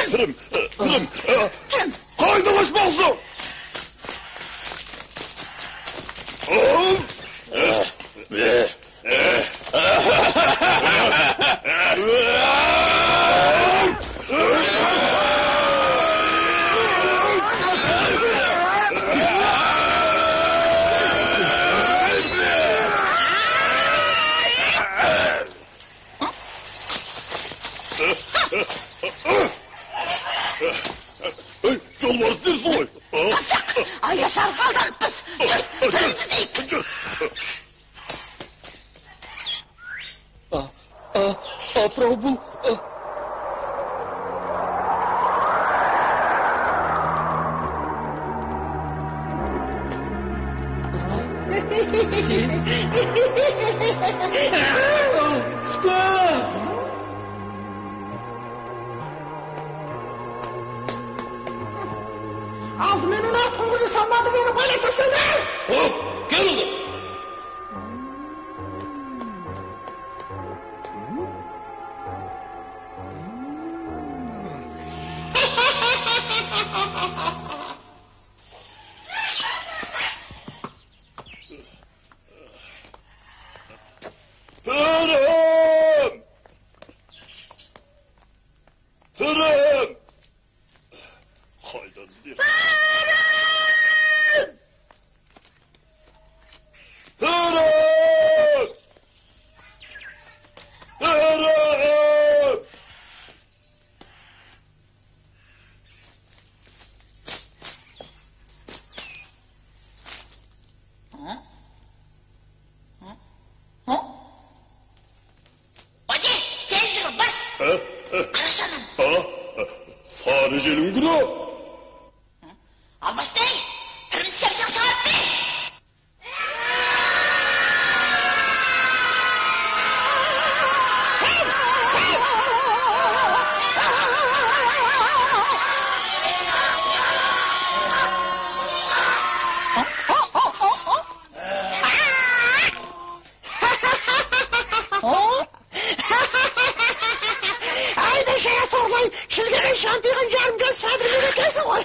Pırım. Kaynalaşmazdım. Yolvarız bir soy. Kızık! Ay yaşar kaldık biz! Birimiz değil! Prabu... Aldım hemen aklımı insanlardı beni böyle kesildi! Hop, gel oğlum. Pırım. Haydan bir. Pırım. Hadi tez ol bas! Karışanın! Sadece Lungro. Almas değil! Pırım dışarıcak saat mi? Ay be şeye sorlayın! Şilgenin şampiyon yarımcan sadrını kesin koy!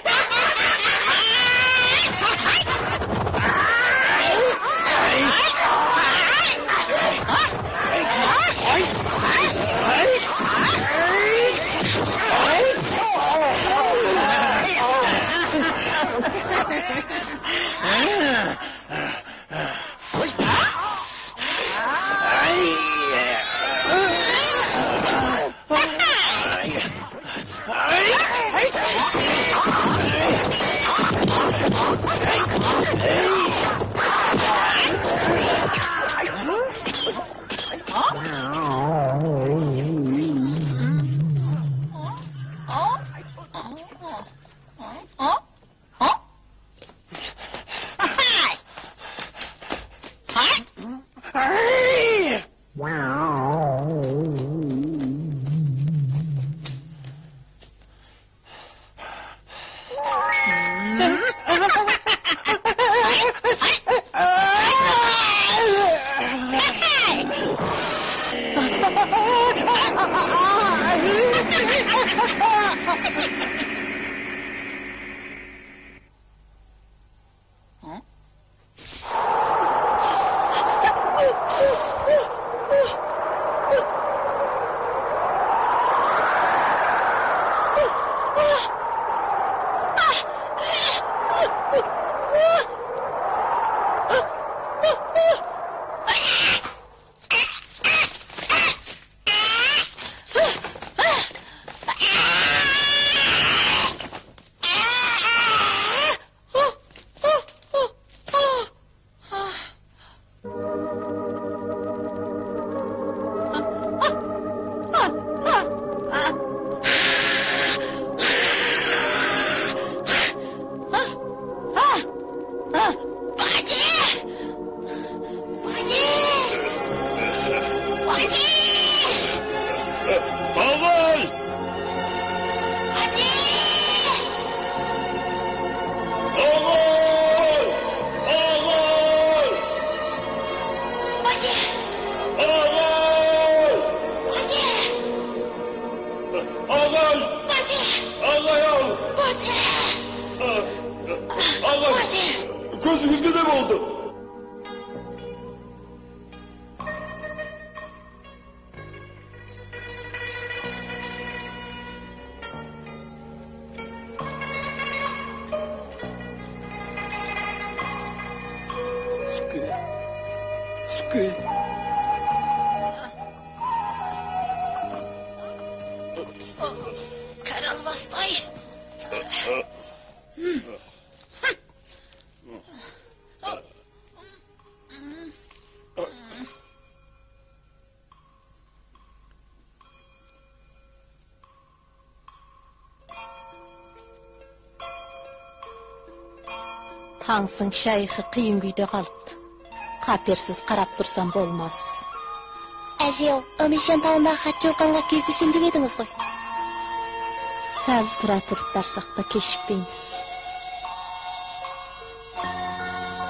Ağay, gözünüzde ne oldu? Suke. Karalbastay. Tansın şayxı kıyın güyde kalıptı. Kapersiz qarap tursam bolmaz. Әже, Өмешен тауындағы хатчорқанға кездесем деп едіңіз ғой. Сәл тұра тұрып барсақ та кешікпейміз.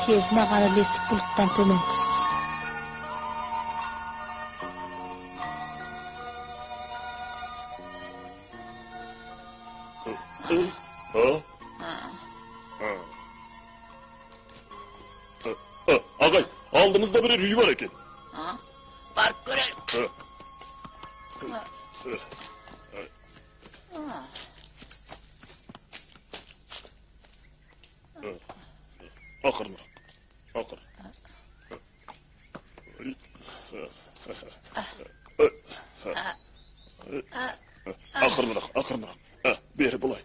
Тез маған ілесіп бұлттан төмен түс. Ağay, aldığımızda bir rüyü var eken. Barıp görelim. Akırın. Akır. Akırın. Bir bulay.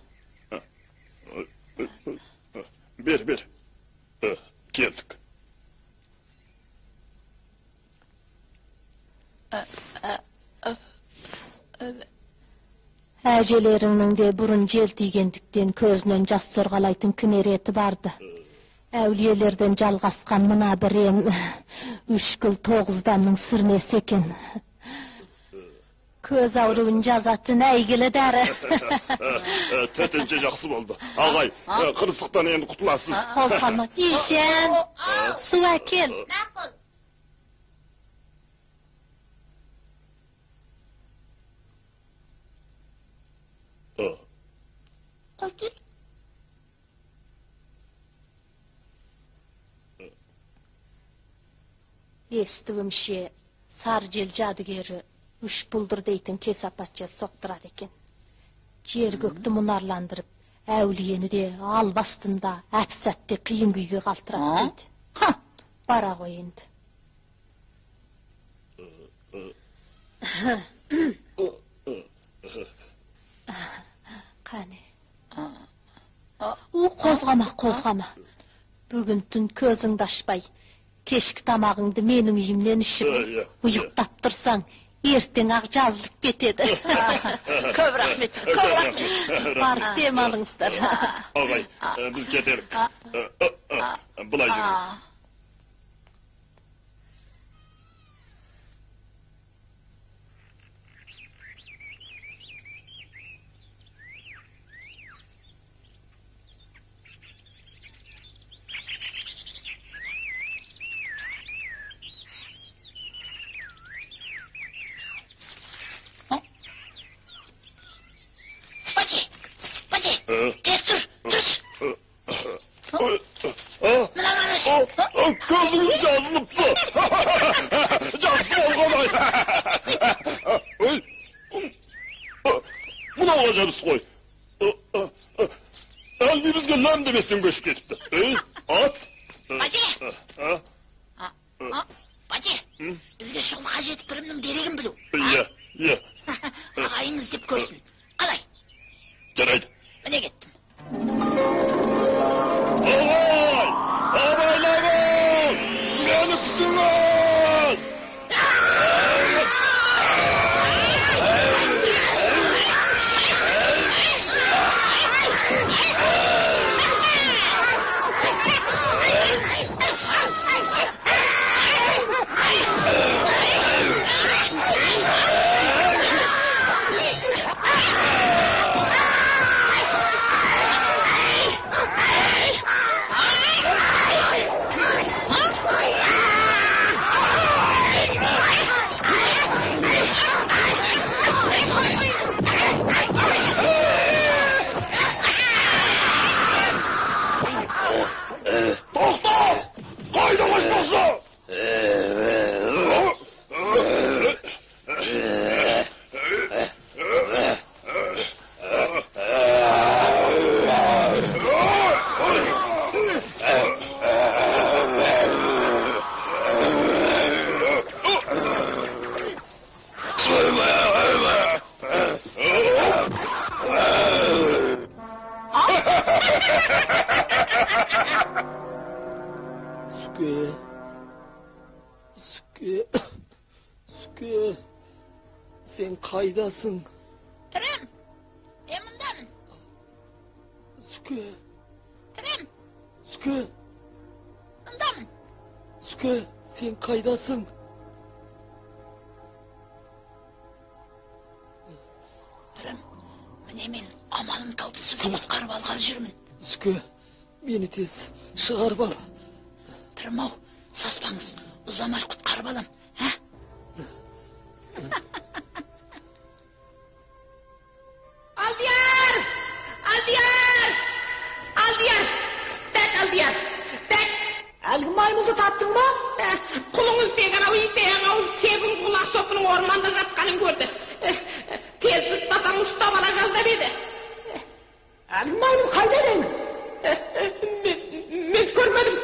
Bir. Geldik. Әжелеріңнің де бұрын жел тигендіктен көзінен жас сорғалайтын кінереті барды. Әулиелерден жалғасқан мына бір ем 3 күл 9-данның сірнесі екен. Көз ауруын жазатын әйгілі дәрі. Тәтінше жақсы болды. Ağay, қырсықтан енді құтыласыз. Қозғалма. Ишен, су әкел. Мақұл. Құлтыл. Естуімше, сар жел жадыгері 3 пұлдыр дейтін кесапатчы соқтырады екен. Жер көкті мұнарландырып, әулиені де албастында әпсәтте қиын күйге қалтырады дейді. Бара ғой енді. Қане. Қозғама. Бүгін түн көзіңді ашпай, кешкі тамағыңды менің үйімнен ішіп, ұйықтап тұрсаң, ертең ақ жазылып кетеді. Көп рахмет. Барып дем алыңыздар. Ağay, biz gidelim. Bulay жүріңіз. Bacı. Tez dur. Gözünüz yazılıptı. Cazsız olğanay. Buna olacağız koy. Elbimizge ləm demesinden göçüp getipti. At. Bacı. Bacı. Bizge şol hacet biriminin derегin bilу. Ye. Ağayınız dep körsün. Qalay. Jaraydı. Mine kettim. Ağay! Ağaylarım! Beni tutunuz! kaydasın? Pırım, emindamın. Süke, Pırım, Süke, mındamın. Süke, sen kaydasın? Pırım, mine men amalım taup sizni qutqarib alğалы жүрмін. Süke, beni tez çıkarıp al. Pırım-ау, saspаңыз, uzamay qutqarib alam, ha? Aldiyar! Aldiyar! Aldiyar! Tek Aldiyar! Tek! Әлгі маймылды таптың ба? Kulunuz tegan iteğen ağız tebin kulak sopunun ormanda жатқанын көрді. Tez zıtlasan usta alacağız da bedi. Әлгі маймыл қайда едің? Ben görmedim.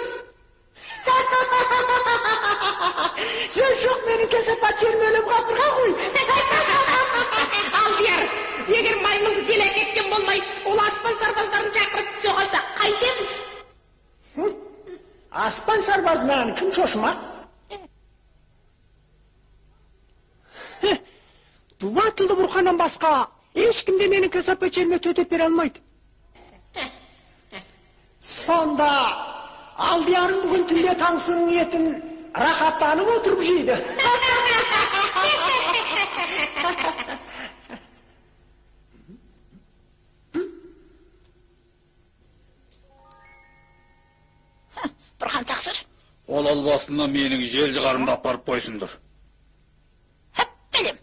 Sen жоқ менің кесапат жерім өліп қапырған ғой. Aldiyar, егер маймылды желе кеткен болмай, ол аспан сарбаздарын шақырып түсе қалса, қайтеміз? Аспан сарбазынан кім шошымақ? Дубатылды бұрқаннан басқа ешкім де менің кесапат жеріме төтеп бере алмайды. Сонда Алдиярың бүгін түнде таңсының етін рахаттанып отырып жейді. Бұрхан тақсыр? Ол албасына менің жел жығарымды апарып қойсыңдар. Hep benim.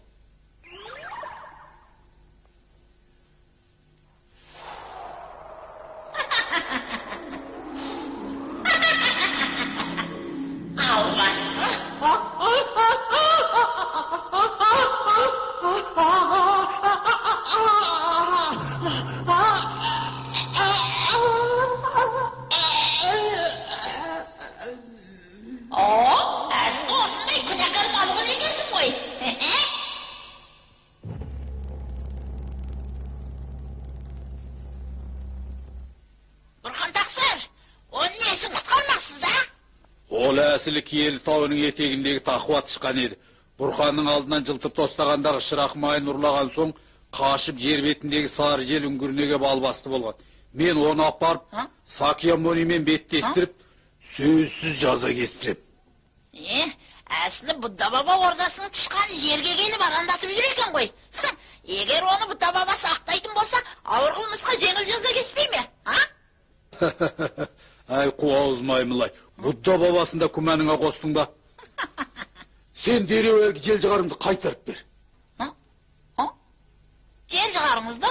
Al bastı. Oo, aslı olsun da kınakar malığı ne gelsin koy. Burhan Taksır, onun nesini kutkarmazsınız ha? Ол әсілі киелі тауының етегіндегі тақуат шыққан еді. Бұрханның алдынан жылтып тостағандағы шырақ майын ұрлаған соң, қашып жер бетіндегі сары жел үңгіріне кеп албасты болған. Мен оны апарып, Сакьямонимен беттестіріп, сөзсіз жаза кестіріп. Әсілі Будда баба ордасының тышқан жерге келіп арандатып жүр екен ғой. Егер оны Будда баба сақтайтын болса, ауыр қылмысқа жеңіл жаза кеспей ме? Әй, қуауыз маймылай, Будда бабасында күмәніңе қостың ба? Сен дереу әлгі жел жығарымды қайтарып бер. Жел жығарыңызды?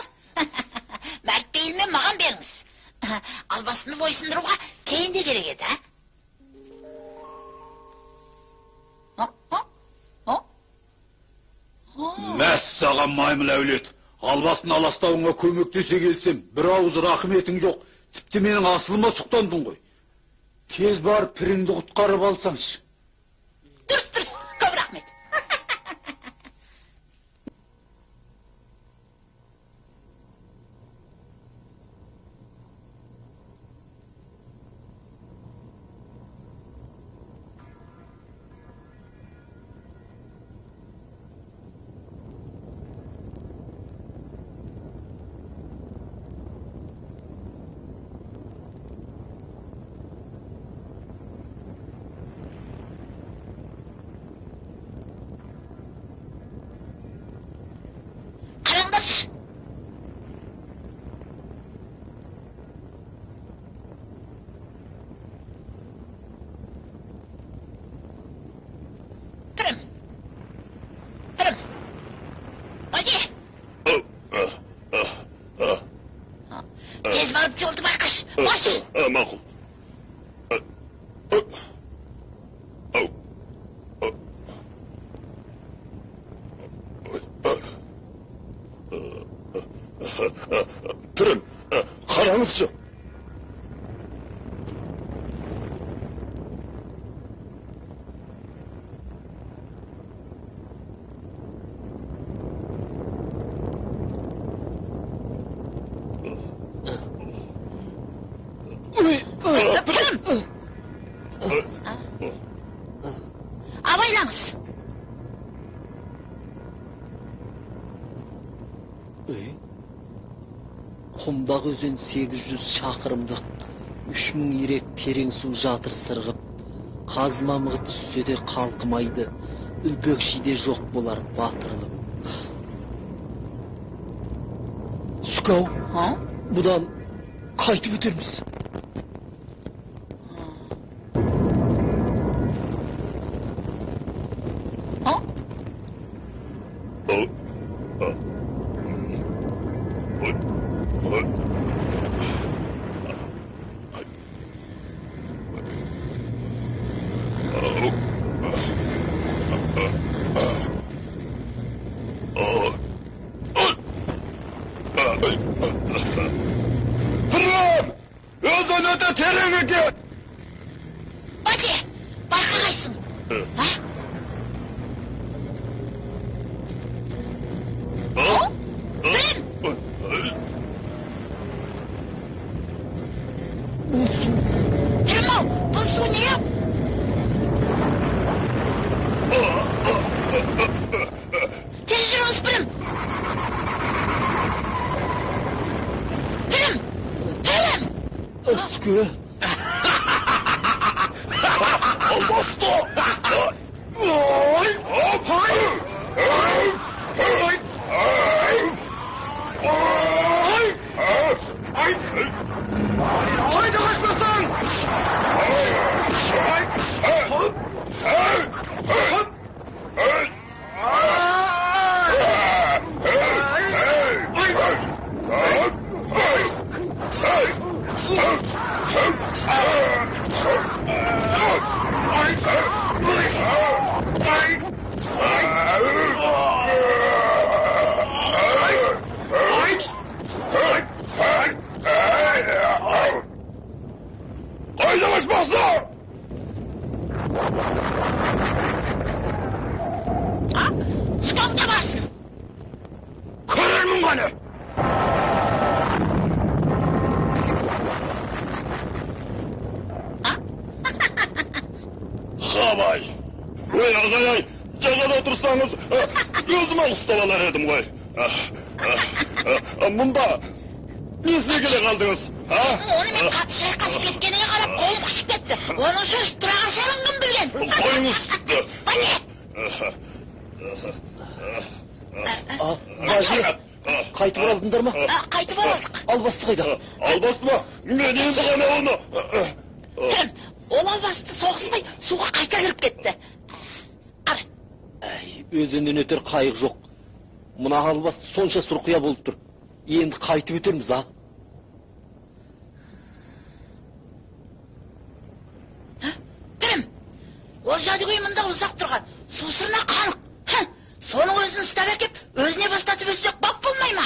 Мәрт бейілмен маған беріңіз. Албасыны бойсындыруға кейін де керек еді, Мәссаған маймыл әулет, албасын аластауыңа көмектесе келсем, бір ауыз рахметің жоқ, тіпті менің асылыма сұқтандың ғой. Тез барып піріңді құтқарып алсаңшы. Дұрыс, көп рахмет. Қараңдаршы. Пірім. Бәде. Тез барып жолды байқаш. Баш. Мақұл. Pırım, қараңызшы. Pırım. Abайлаңыз. Құмдақ өзен 800 шақырымдық, 3000 ирек терең су жатыр сырғып, қазмамығы түссе де қалқымайды, үлпекшиде жоқ болар батырылып. Сүкау, бұдан қайтып өтерміз. Pırım! Özün öte tereŋ eкен! Бәке, байқағайсың. Пірім-ау, бұл су не? Тез жүріңіз, Пірім. Пірім! Сүке. Albasto! Haydi kaçmasın! Haydi kaçmasın! Sıkam da varsın. Körermin bana! Xabay! Ey ağay, cagada otursanız, özüm al ustavalar edim koy. Bunda, ne size gele kaldınız? Onu men katı şayqasып ketkenine qarap қолым қышып кетті. Оның сөз тұраға шалынғын білген. Koyunuz çıktı. Бәке! Бажи, қайтып оралдыңдар ма? Қайтып оралдық. Албасты қайда? Албасты ма? Мен енді ғана оны. Пірім, ол албасты соғыспай суға қайта кіріп кетті. Қара. Өзеннен өтер қайық жоқ. Мұна албасты сонша сұрқия болып тұр. Енді қайтып өтерміз, ал. Пірім, ол жәдігөй мұнда ұзақ тұрған. Сусырына қанық. Соның өзін ұстап әкеп, өзіне бастатып өссек бап болмай ма?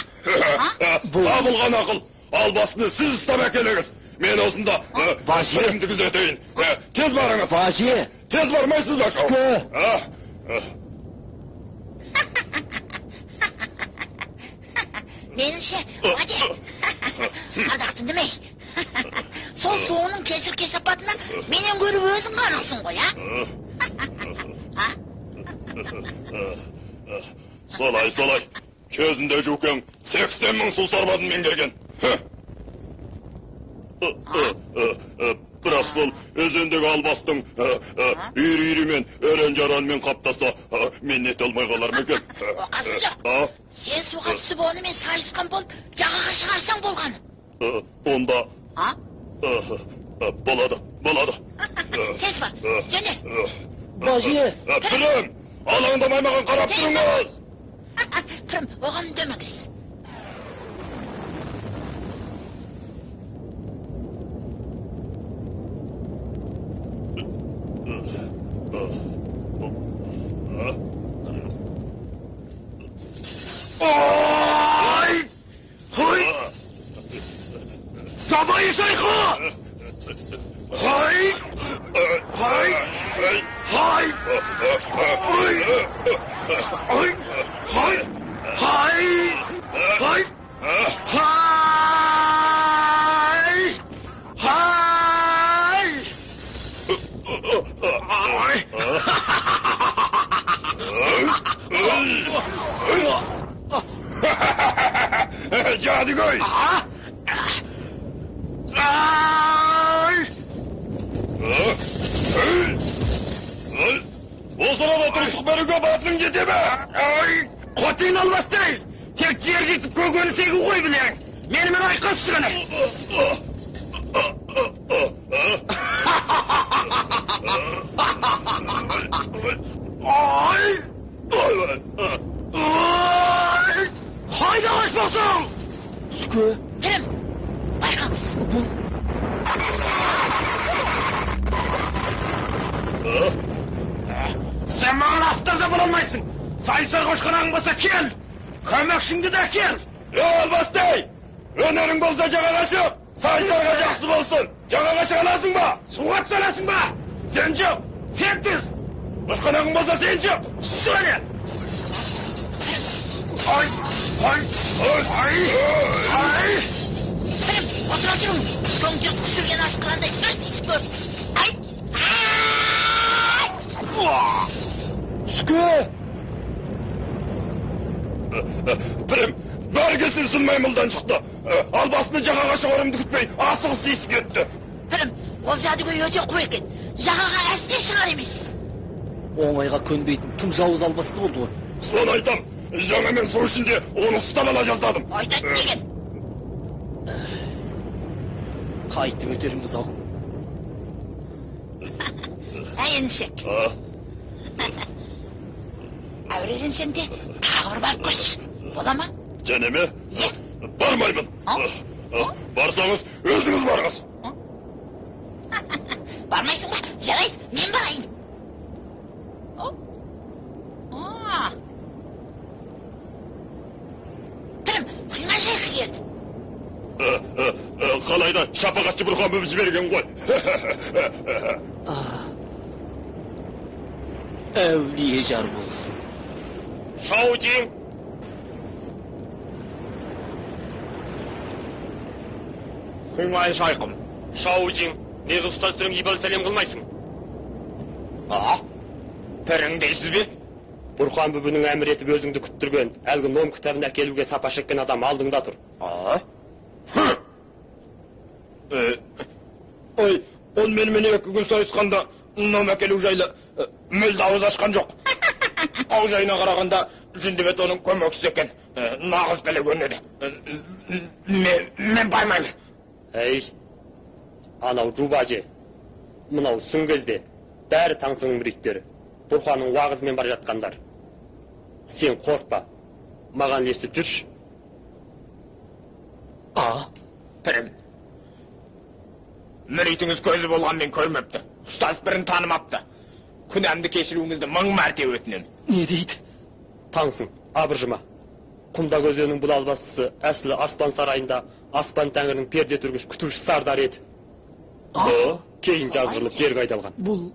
Табылған ақыл. Албасыны сіз ұстап әкеліңіз. Мен осында Бажи. күзетейін. Тез барыңыз. Бажи! Тез бармайсыз ба? Сүке! Меніңше, бәке, ардақты демей. Сол соңының кесір кесапатына менен көріп өзің қанықсың ғой, Солай. Көзінде жүкең 80 мың су сарбазын меңгерген. Бірақ сол өзендегі албастың үйір-үйірімен, өрен-жаранмен қаптаса, мен нете алмай қалар ма екен? Оқасы жоқ. Сен суға түсіп онымен сайысқан болып, жағаға шығарсаң болғаны. Онда... Болады. Тез бар, жөнел. Бажи! Пірім, алаңдамай маған қарап тұрыңыз! Пірім, оған дөміңіз. Ay! Hay! Cabayı şeyha! Hay! Hay! Hay! Hay! Hay! Hay! Hay! Hay! Hay! Hay! Cadıgöy. O sırada turistlik bölüge batın gideme. Qotin albas değil. Tek yer жетip kөгөнü segi koy bilen. Menimen ayqas çıgını. Ay! Ay! Haydi kaçmasın! Süke, Pirim, bayqаңыз. bu Sen bana astırda bulunmaysın. Sayısar koşkanağın basa kel. Kömekşindi de kel. Albastay. Önerin bolsa caga kaşık. Sayısarga jaksı bolsun. Caga kaşık alasın ba? Sugat salasın ba? Sen çık. Sen düz. Koşkanağın bolsa sen çık. Şöyle. Ay! Ay! Ay! Ay! Pirim, otura durun. Sıkın yırtık sürgen aşkıranda bir tisip görsün. Ay! Ay! Süke. Pirim, bölgesin sınmaymıldan çıktı. Albasını caga kaşık orumdu kütmeyin. Asıgız deyisip gitti. Pirim, ol Cadıgöy öte kup eкен. Жағаға әсте шығар емес. Оңайға көнбейтін тым жауыз албасты болды ғой. Соны айтам. Жаңа мен су ішінде оны ұстап ала жаздадым. Айтады деген. Қайтып өтеріміз ау. Ендішек. Әуреленсем де тағы бір барып көрші. Бола ма? Ceneme? Ye. Barmayman. Barsanız özünüz barınız. Бармайсың ба? Жарайды, мен барайын. Пірім, құйма жайқы келді. Қалайда шапағатшы бұрхан бөп жіберген ғой. Әулие жар болсын. Шаудин. Құймай шайқым. Шаудин. Неге ұстаздырың ибал сәлем қылмайсың? Пірің дейсіз бе? Бурхан бүбінің әмір етіп өзіңді күттірген, әлгі ном кітабын әкелуге сапа шеккен адам алдыңда тұр. Ой, ол менімен 2 күн сайысқанда ном әкелу жайлы мүлде ауыз ашқан жоқ. Ау жайына қарағанда жүндібет оның көмекшісі екен. Нағыз бәле көрінеді. Мен бармаймын. Әй, анау жубажы, мынау сүңгезбе, бәрі таңсының мүриттері. Бурханның уағызымен бар жатқандар. Сен қорқпа, маған естіп жүрші. Пірім, мүритіңіз көзі болған мен көрмепті. Ұстаз бірін танымапты. Күнәмді кешіруіңізді 1000 мәрте өтінем. Не дейді? Таңсың, абыржыма. Құмда көзенің бұл албастысы әсілі аспан сарайында аспан тәңірінің перде түргіш күтуші сардар еді. Кейін жазғырылып жерге айдалған. Бұл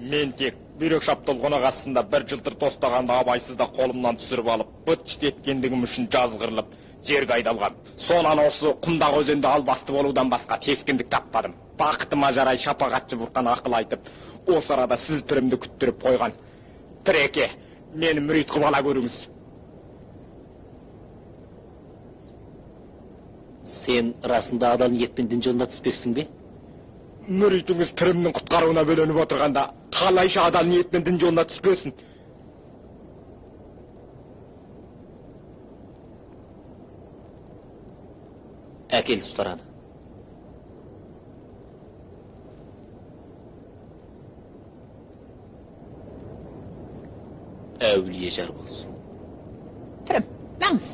Мен тек бүйрек шаптолғына қасында бір жылтыр тостағанда абайсызда қолымнан түсіріп алып, бұт еткендігім үшін жазғырылып, жерге айдалған. Сонан осы құмдағы өзенде албасты болудан басқа тескіндік таппадым. Бақытыма жарай шапағатшы Бурхан ақыл айтып, осы арада сіз пірімді күттіріп қойған. Піреке, мені мүрит қып ала көріңіз. сен расында адал ниетпен дін жолына түспексің бе? Мүритіңіз пірімнің құтқаруына бөленіп отырғанда, қалайша адал ниетпен дін жолына түспесін. Әкел ұстараны. Әулие жар болсын. Пірім, мәңіз.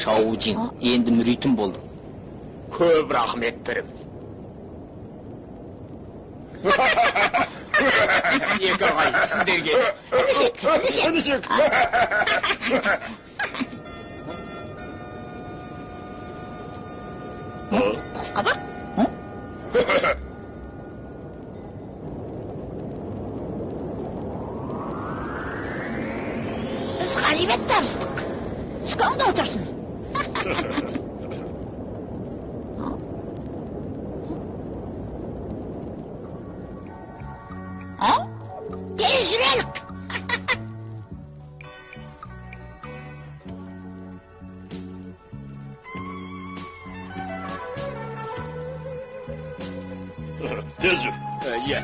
Шаудин, енді мүритім болдым. Көп рахмет пірім. Екі ағай, сіздерге. Ендішек. Басқа ба? Біз ғанибет табыстық. Шықаңда отырсын. Ha? Tez yürüyelim. Tez yür. Ye.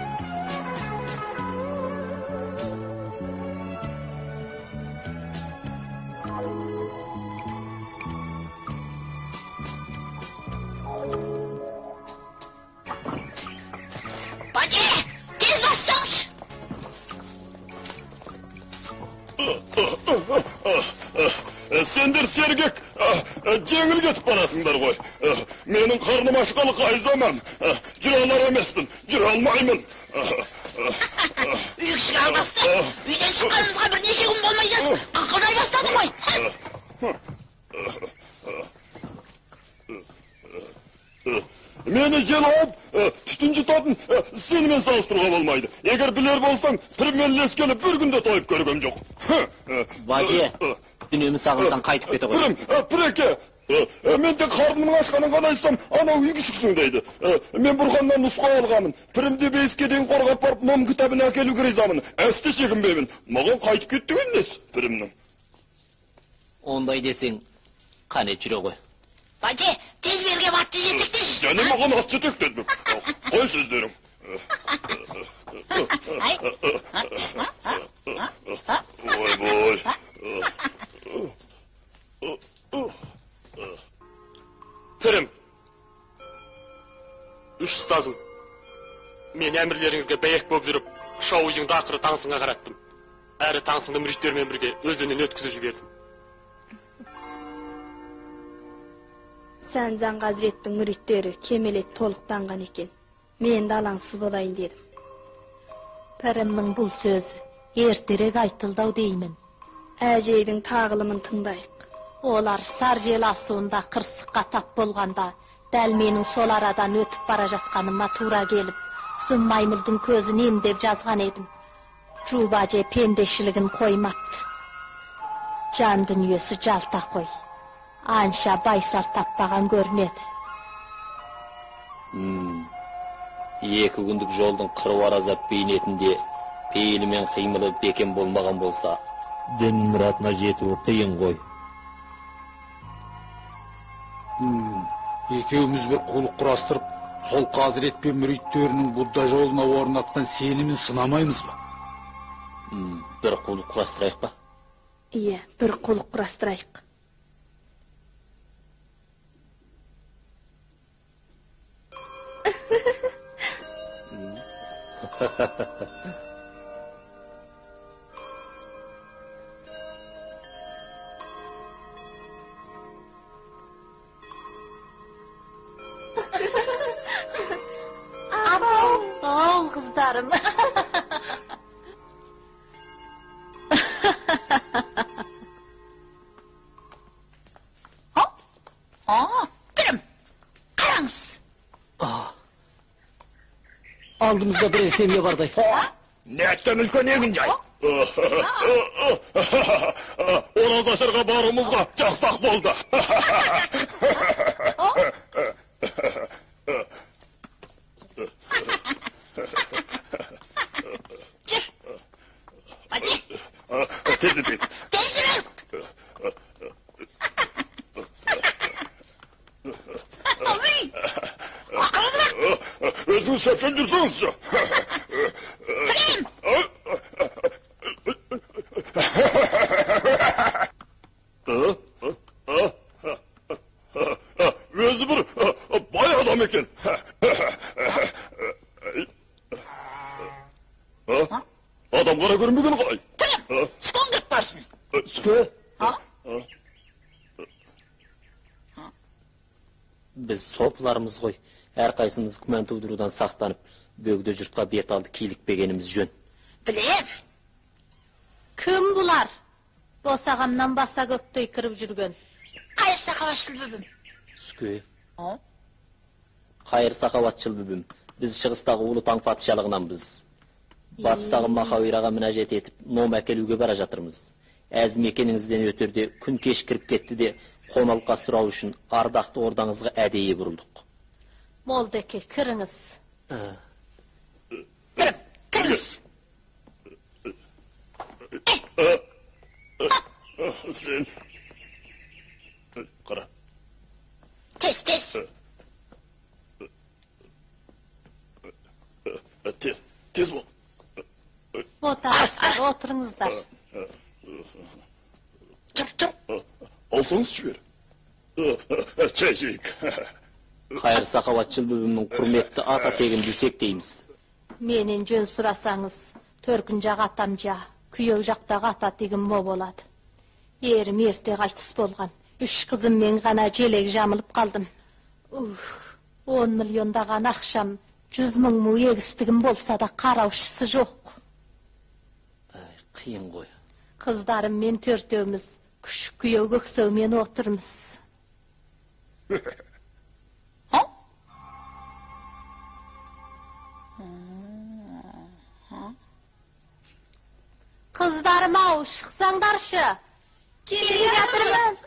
Hadi tez bassanız. Sendir sergek, жеңіл кетіп барасыңдар ғой. Менің қарным ашқалы қайзаман. Жүре алар емеспін, жүре алмаймын. Үй кішіге албасты. Үйден шыққанымызға бірнеше күн болмай жатып, қықылдай бастады ғой. Мені жел алып, түтін жұтатын сенімен салыстыруға болмайды. Егер білер болсаң, пірмен лескелі бір күнде тойып көргем жоқ. Баже, дүниеміз сағынсан қайтып кете ғой. Пірім, піреке, мен тек қарнымның ашқанын ғана айтсам, анау үй күшіксің дейді. Мен Бұрханнан нұсқа алғамын. Пірімде бейске дейін қорғап барып, ном кітабын әкелуге ризамын. Әсті шегінбеймін. Маған қайтып кетті емес, пірімнің. Ондай десең, қане жүре ғой. Баче, тез берге батты жетектеші. Және маған ат жетек дедім. Қой сөздерің. Ой-бой. Пірім. Үш ұстазым. Мен әмірлеріңізге бәйек болып жүріп, шауыжыңды ақыры таңсыңға қараттым. Әрі таңсыңды мүриттермен бірге өзінен өткізіп жібердім. Сән Заң Hazrettің мүриттері кемелет толықтанған екен. Мен де алаңсыз болайын дедім. Пірімнің бұл сөзі ертерек айтылдау деймін. Әжейдің тағылымын тыңдайық. Олар сар жел асуында қырсыққа тап болғанда, дәл менің сол арадан өтіп бара жатқаныма тура келіп, Сұм маймылдың көзін емдеп жазған едім. Жубаже пендешілігін қоймапты. Жан дүниесі жалта қой. Анша байсал таппаған көрінеді. Екі күндік жолдың қыру аразап бейнетінде пейілі мен қимылы бекем болмаған болса, дін мұратына жетуі қиын ғой. Екеуміз бір құлық құрастырып, сол Қазірет пен мүриттерінің Будда жолына орнатқан сенімін сынамаймыз ба? Бір құлық құрастырайық ба? Иә, бір құлық құрастырайық. Ау, қыздарым. Пірім, қараңыз. Алдымызда бір семье бардай. Неттен үлкен егін жай. Ораз ашарға барымызға жақсақ болды. Жүр. Баче, Тездетейік. тез жүрелік. Ой, ақырыдырақ. Өзіңіз шапшан жүрсіңізші. Пірім, Өзі бір бай адам екен. Адам қара көрінбеген қалай? пірім, сүкон кеп барсын. Сүке? Біз сопыларымыз ғой. Әрқайсымыз күмән тудырудан сақтанып, бөгде жұртқа бет алды килікпегеніміз жөн. Білем. Кім бұлар? Босағамнан баса көктей кіріп жүрген. Қайыр сақаватшыл бөбім. Сүке. Қайыр сақаватшыл бүбім. Біз шығыстағы ұлы таң патшалығынан біз. Батыстағы Махауираға мінәжет етіп, ном әкелуге бара жатырмыз. Әз мекеніңізден өтерде күн кеш кіріп кетті де, Қоналыққа сұрау үшін ардақты ордаңызға әдейі бұрылдық. Молдеке, кіріңіз. Кіріңіз. Sen... Qara. Tez. Tez bol. Отырыңыздар. Тұр. Алсаңыз жібер. Çay жейік. Қайыр сақауатшыл бөбімнің құрметті ата тегін десек дейміз. Менен жөн сұрасаңыз, төркін жақ атам жа, күйеу жақтағы ата тегін мо болады. Ерім ерте қайтыс болған. 3 қызым мен ғана желек жамылып қалдым. 10 миллиондаған ақшам, 100 мың му егістігім болса да қараушысы жоқ. Қиын ғой. Қыздарым мен төртеуміз, күшік күйеу көксеумен отырмыз. Қыздарым ау, шықсаңдаршы. Келе жатырмыз.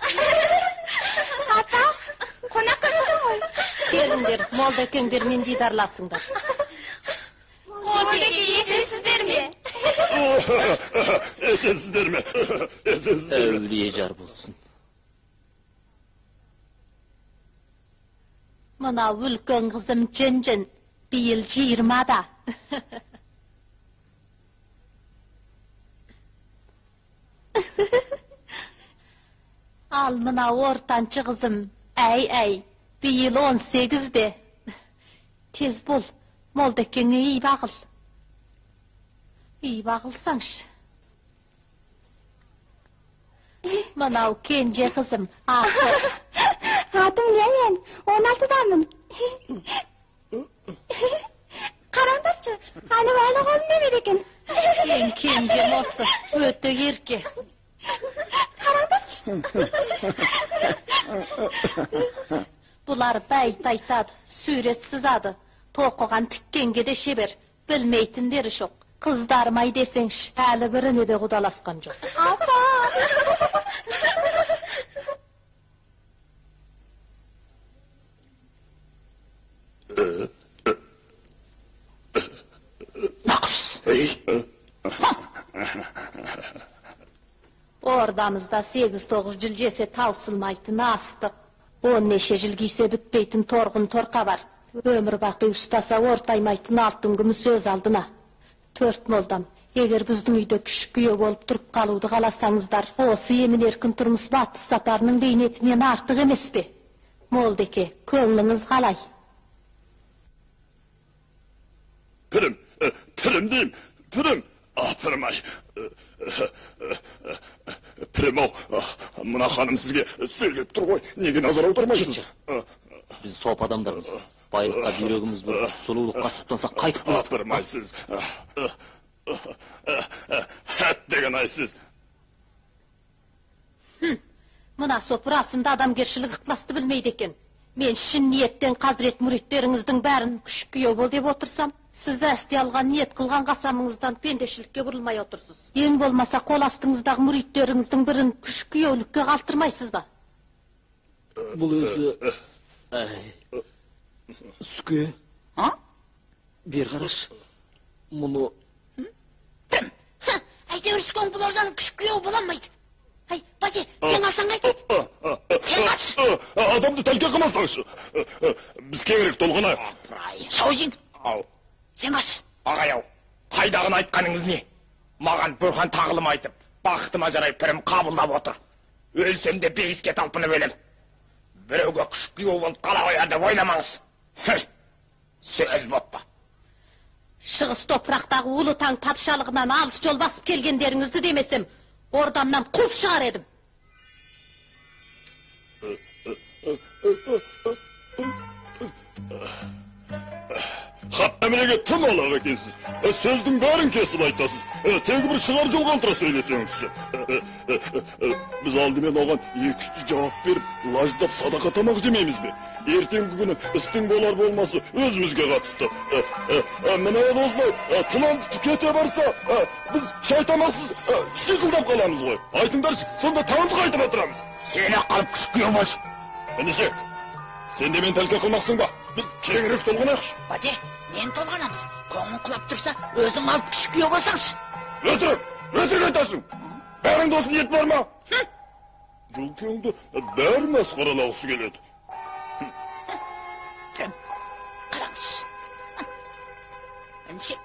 Ата, қонаққа келдің ғой. Келіңдер, молдекеңдер мен дидарласыңдар. Молдеке, есенсіздер ме? Esensizler mi? Esensizler mi? Әулие жар болсын. Мына үлкен қызым Жын, биыл 20-да. Ал мына ортанчы қызым, әй, биыл 18-де. Тез бол, молдекеңе үй бағыл. Үй бағылсаңшы. Мынау кенже қызым, Аты. Атым Лемен, 16-дамын. Қараңдаршы, аны әлі қолын немеді екен. Ең кенжем осы, өте ерке. Қараңдаршы. Бұлар бәйт айтады, сурет сызады. Тоқыған тіккенге де шебер, білмейтіндері жоқ. Қыздармай десеңші, әлі біріне де құдаласқан жоқ. Апа! Ордамызда 8-9 жыл жесе таусылмайтын астық. 10 неше жыл кисе бүтпейтін торғын торқа бар. Өмір бақи ұстаса ортаймайтын алтын күміс өз алдына. 4 молдам, егер біздің үйде күшік күйе болып тұрып қалуды қаласаңыздар, осы емін еркін тұрмыс батыс сапарының бейнетінен артық емес пе? Молдеке, көңліңіз қалай? Pürüm diyeyim. Pürüm. Pürüm ay. Pürüm ау. Мына ханым сізге сөйлеп тұр ғой. Неге назар аудармайсыз? Біз соп адамдармыз. Байлыққа бүйрегіміз бір, сұлулыққа сұқтанса қайтып болады. Pürüm ay siz. Әт деген ай сіз. Мына соп расында адамгершілік ықыласты білмейді екен. Мен шын ниеттен қазірет мүриттеріңіздің бәрін күшік күйеу бол деп отырсам, сіз әсте алған ниет қылған қасамыңыздан пендешілікке бұрылмай отырсыз. Ең болмаса қол астыңыздағы мүриттеріңіздің бірін күшік күйеулікке қалтырмайсыз ба? Бұл өзі... Сүке... Бер қараш. Мұны... Әйтеуір сүкен бұлардан күшік күйеу боламайды. Ай, бәже, сен алсаң қайтеді? Сен қаш. Адамды тәлке қымасаңшы. Біз кеңірек толғанайық. Шаужин, Ау, сен қаш. ағай-ау, қайдағын айтқаныңыз не? Маған Бұрхан тағылым айтып, бақытыма жарай пірім қабылдап отыр. Өлсем де бейіске талпынып өлем. Біреуге күшік күйеу болып қала қояр деп ойламаңыз. Сөз боппа. Шығыс топырақтағы ұлы таң патшалығынан алыс жол басып келгендеріңізді демесем, ордамнан қуып шығар едім. Emre'ge tım alaq ekensiz. Sözdün bәрін kesip айтасыз. Tegi bir шығар жол қалtıra söylesеңізші. Biz aldымен оған екішті жауап беріп, лаждап садақа тамақ жемейміз бе? Ертеңгі күні істің болар болмасы өзімізге қатысты. Міне осылай, тыланды кете барса, біз шайтамақсыз шиқылдап қаламыз ғой. Айтыңдаршы, сонда таңды қайтып отырамыз. Сені қалып күшкіе бош. Інішек, сен де мен тәлке қылмақсың ба? Біз кеңірек толғанайықшы. Баде, нені толғанамыз? Көңін құлап тұрса, өзің алып күшкіе болсаңшы. Өтірік айтасың. Бәрің досын ет бар ма? Жұлкеңді бәрі масқаралағысы келеді. Қараңызшы. Інішек.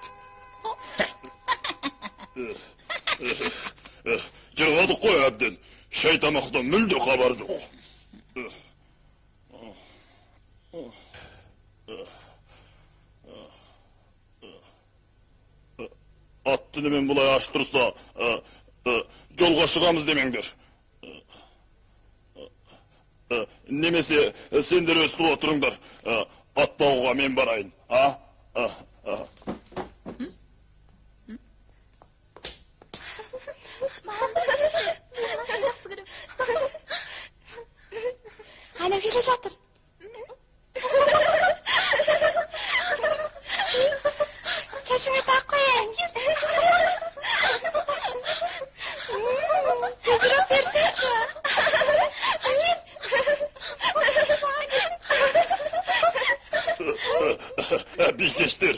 Жығадық қой әбден. Шай тамақтан мүлде хабар жоқ. Атты немен бұлай аштырса, жолға шығамыз демеңдер. Немесе сендер өстіп отырыңдар. Ат бағуға мен барайын. Ана келе жатыр. Шашыңа тақ қояйын. Тезірек берсеңші. Бикештер.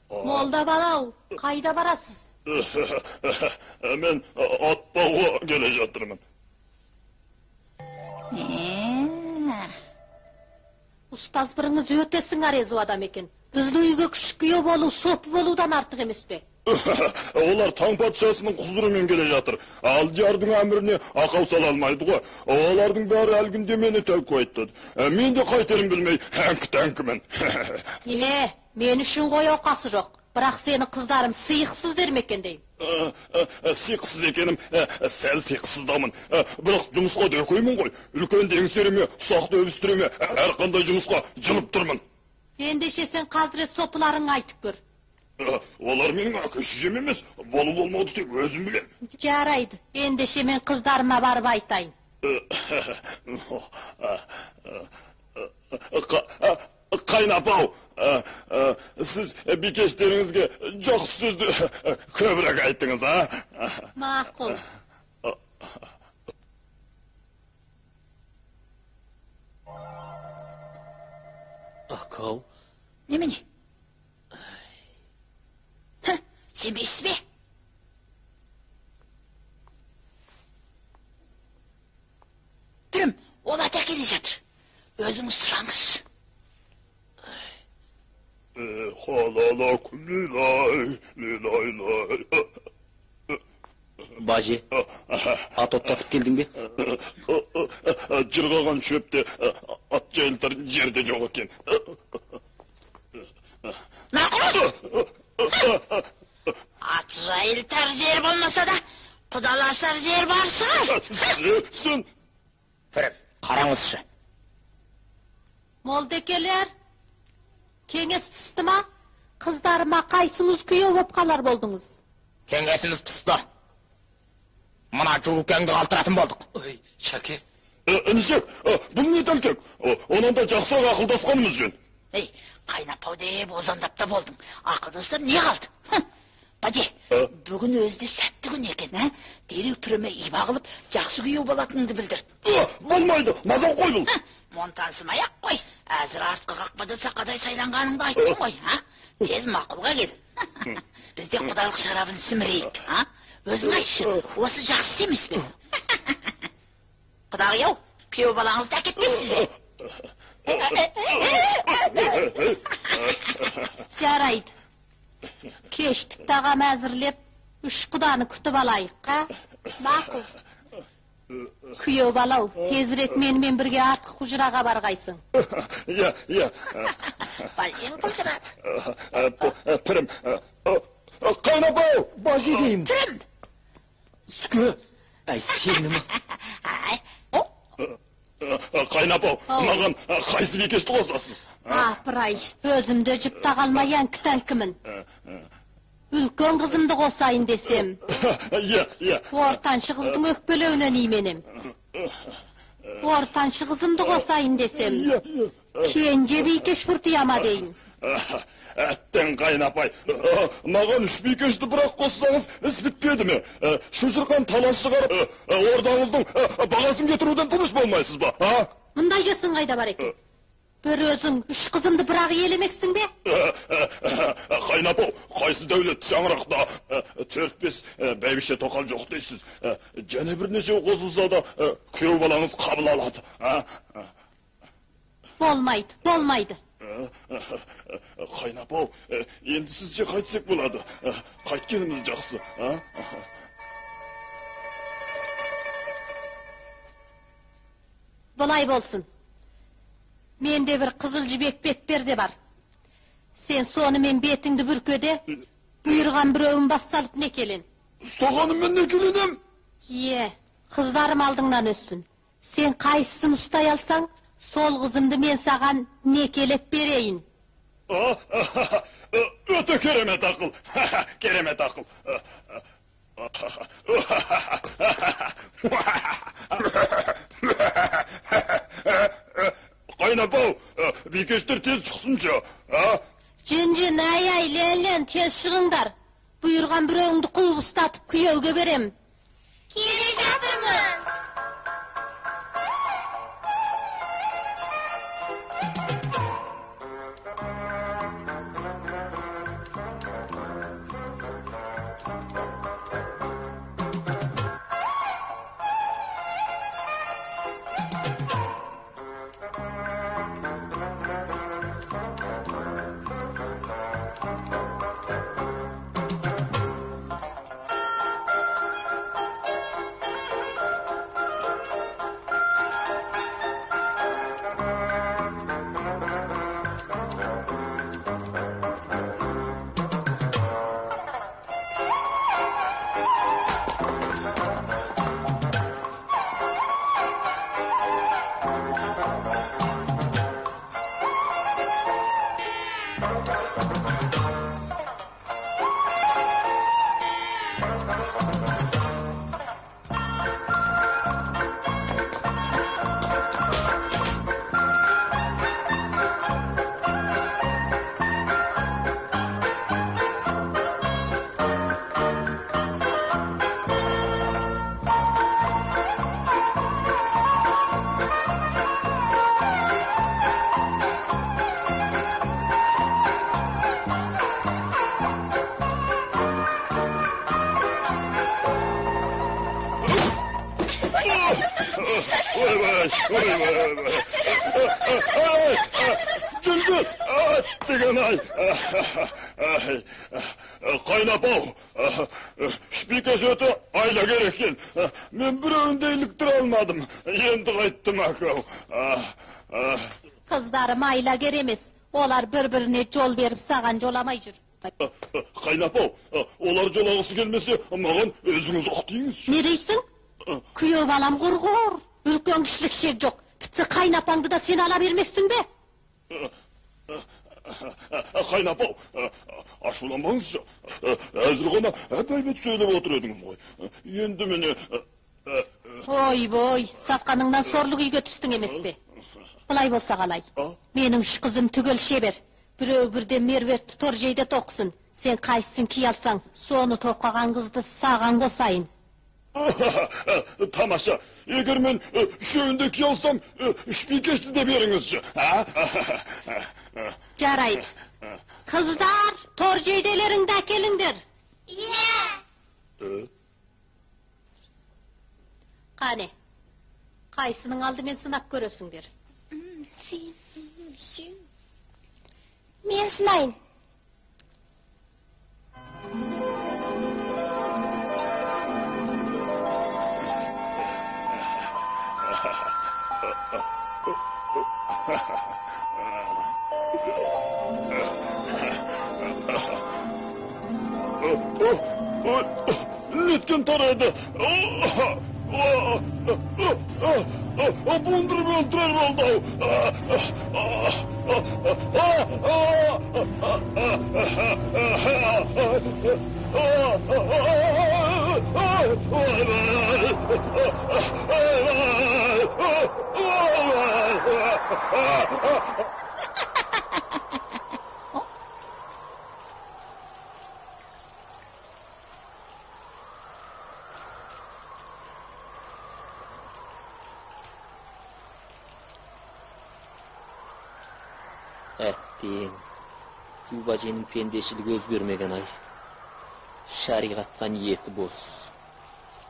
Молда балау, қайда барасыз? Мен ат бағуға келе жатырмын. Ұстаз біріңіз өте сыңар езу адам екен. Біздің үйге күшкіе болу, сопы болудан артық емес пе? Олар таң патшасының құзырымен келе жатыр. Алдиярдың әміріне ақау сала алмайды ғой. Олардың бәрі әлгінде мені тәлкі айтты. Мен де қайтерін білмей, әңкі-тәңкімен. Мен үшін ғой оқасы жоқ. Бірақ сені қыздарым сыйықсыз дермекен дейін. Сыйықсыз екенім, сәл сыйықсыздамын. Бірақ жұмысқа дөкеймін ғой. Үлкен еңсереме, ұсақты өлістіреме, әрқандай жұмысқа жылып тұрмын. Ендеше сен қазірет сопыларың айтып көр. Олар менің әке-шешем емес, болу болмауды тек өзім білем. Жарайды, ендеше мен қыздарыма барып айтайын. Қайнапау, сіз бикештеріңізге жақсы сөзді көбірек айттыңыз, Мақұл. Ақау. Немене? Сенбейсіз бе? Түрім, ол ата келе жатыр. Өзіңіз сұраңызшы. Халала күлілай, лилай. Баже, ат оттатып келдің бе? Жырғаған шөпте ат жайылтар жерде жоқ екен. Нақұрыз! Ат жайылтар жер болмаса да, құдаласар жер бар шығар. Сен... Пірім, қараңызшы. Молдекелер, кеңес пісті ма? Қыздарыма қайсыңыз күйеу боп қалар болдыңыз? Кеңесіміз пісті. Мұна жуыкеңді қалтыратын болдық. Ой, Шәке. Інішек, бұл не тәлкек? Онанда жақсырақ ақылдасқанымыз жөн. Қайнапау деп озандап та болдың. Ақылдастар не қалды? Баде, бүгін өзде сәтті күн екен, дереу түріме иба қылып, жақсы күйеу болатыныңды білдір. Болмайды, мазақ қой бұл. Монтансымай-ақ қой. Әзір артқы қақпада сақадай сайланғаныңды айттың ғой, тез мақұлға кел. Бізде құдалық шарабын сімірейік, өзің айтшы, осы жақсы емес бе? Құдағи-ау, күйеу балаңызды әкетпейсіз бе? Жарайды. Кештік тағам әзірлеп, үш құданы күтіп алайық, Мақұл. Күйеу балау, тезірек менімен бірге артқы құжыраға барғайсың. Балген құжырады. Пірім, қайнапау, Баже деймін. Түрім. Сүке, әй сені ма? Кайнапау, маған қайсы бикешті қосасыз? Апырай, өзімді жіпта қалмаян кітәнкімін. Үлкен қызымды қосайын десем. Ортаншы қыздың өкпелеуінен именем. Ортаншы қызымды қосайын десем. Кенже бикеш бұртияма дейін. Әттен қайнапай, маған үш бикешті бірақ қоссаңыз, іс бітпеді ме? Шұжырқан талас шығарып, ордаңыздың бағасын кетіруден тыныш болмайсыз ба? Мұндай жөсің қайда бар екен? Бір өзің үш қызымды бірақ елемексің бе? Қайнапау, қайсы дәулет шаңырақта 4-5 бәйбіше тоқал жоқ дейсіз. Және бірнеше қосылса да күйеу балаңыз қабыл алады. Болмайды. Қайнапау, енді сізше қайтсек болады. Қайткеніміз жақсы. Бұлай болсын. Менде бір қызыл жібек бетперде бар. Сен сонымен бетіңді бүркеде, бұйырған біреуін бассалып некелен. Ұстағаным мен некеленем? Қыздарым алдыңнан өссін. Сен қайсысын ұстай алсаң, сол қызымды мен саған некелеп берейін. Өте керемет ақыл. Керемет ақыл. Қайнапау, бикештер тез шықсыншы. Жын, ай, лен, тез шығыңдар. Бұйырған біреуіңді қуып ұстатып күйеуге берем. Келе жатырмыз. Жүлді, деген ай. Қайнапау, шпикеш өті айла кереккен. Мен біреуінде иліктіре алмадым. Енді қайттым ақау. Қыздарым айла керемес. Олар бір-біріне жол беріп саған жоламай жүр. Қайнапау, олар жолағысы келмесе, маған өзіңіз ақ дейіңіз. Не дейсің? Күйеу балам құрғыр. Үлкен кішілік шек жоқ. Тіпті қайнапаңды да сен ала бермексің бе? Қайнапау, ашуланбаңызшы. Әзір ғана әп-әйбет сөйлеп отыр едіңіз ғой. Енді мені... Ой, сасқаныңнан сорлы күйге түстің емес пе? Бұлай болса қалай. Менің үш қызым түгел шебер. Біреу бірде мервертті торжейде тоқсын. Сен қайсысын ки алсаң, соны тоқаған қызды саған қосайын. Тамаша, егер мен үшеуінде ки алсам, үш бикешті де беріңізші. Жарайды. Қыздар, торжейделеріңді әкеліңдер. Қане, қайсының алды мен сынап көресіңдер. Мен сынайын. Неткен тарады. Бундырып өлтірер болды. Әттең, Жубаженің пендешілігі өзгермеген ай. Шариғатқа ниеті бос.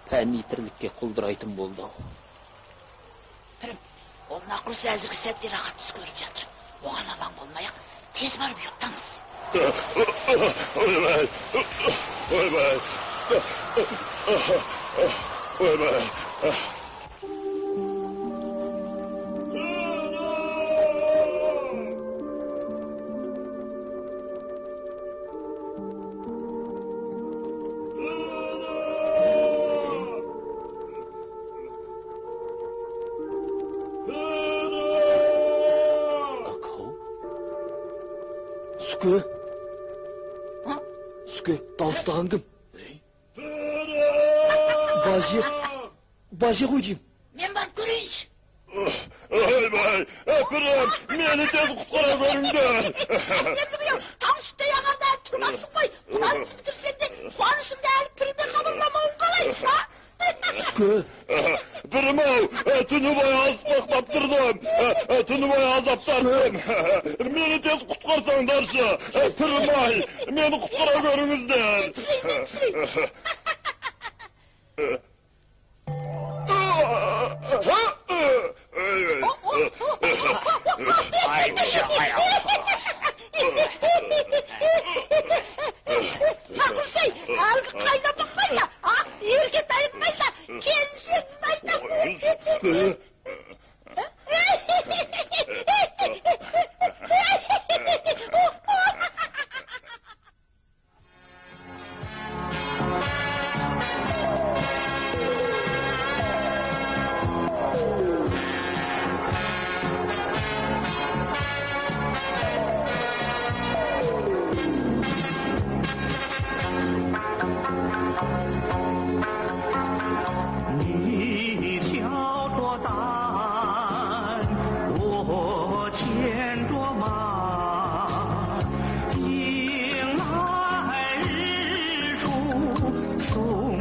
Пәни тірлікке құлдырайтын болды ау. Пірім, ол нақұрыс әзіргі сәтте рақат түс көріп жатыр. Оған алаң болмайық, тез барып ұйықтаңыз. Ойбай. Сүке, дауыстаған кім? Баже ғой дейм. Мен барып көрейінші. Ойбай, пірім, мені тез құтқара көріңдер. Әстерді бұйым, таң сүтте яғарда тұрмақсың ғой. Құдан бітірсен де, қуанышымда әлі пірімде қабылдамауын қалай, ха? Сүке. Пірім ау, түні бойы аспақтап тұрдым. Түні бойы азап тарттым. Мені тез құтқарсаңдаршы. Пірім ай, мені құтқара көріңіздер. Нақұрсай, әлгі қайда бақпайда, елге дайынмайда, келіншегін айда.送